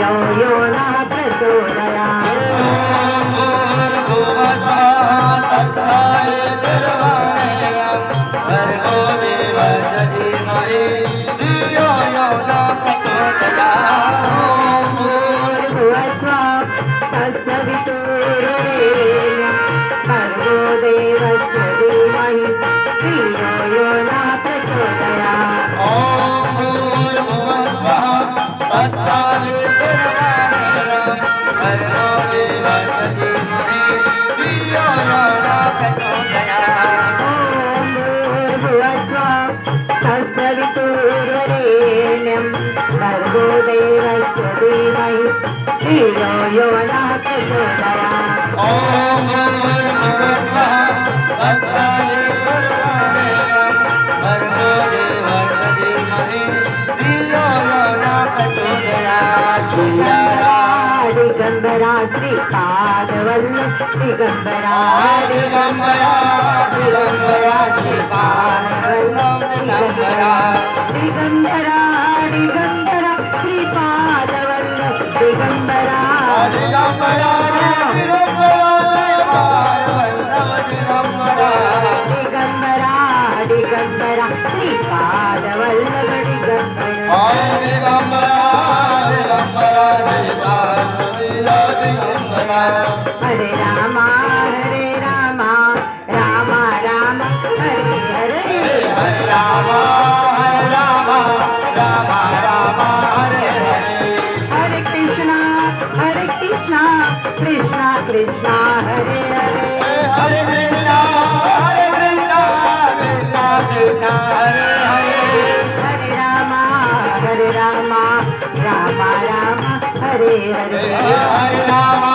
यो न यो न प्रचोदया ओम दिगंबरा श्रीपाद वल्लभ दिगंबरा दिगंबरा दिगंबरा श्रीपाद वल्लभ दिगंबरा दिगंबरा दिगंबरा श्रीपाद वल्लभ दिगंबरा दिगंबरा दिगंबरा दिगंबरा श्रीपाद वल्लभ दिगंबरा हरे रामा राम राम हरे हरे हरे रामा राम हरे हरे हरे कृष्णा कृष्णा कृष्णा हरे हरे हरे कृष्णा कृष्णा कृष्णा हरे हरे हरे रामा राम हरे हरे हरे रामा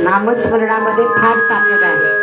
नामस्मरणामध्ये फार ताकद आहे.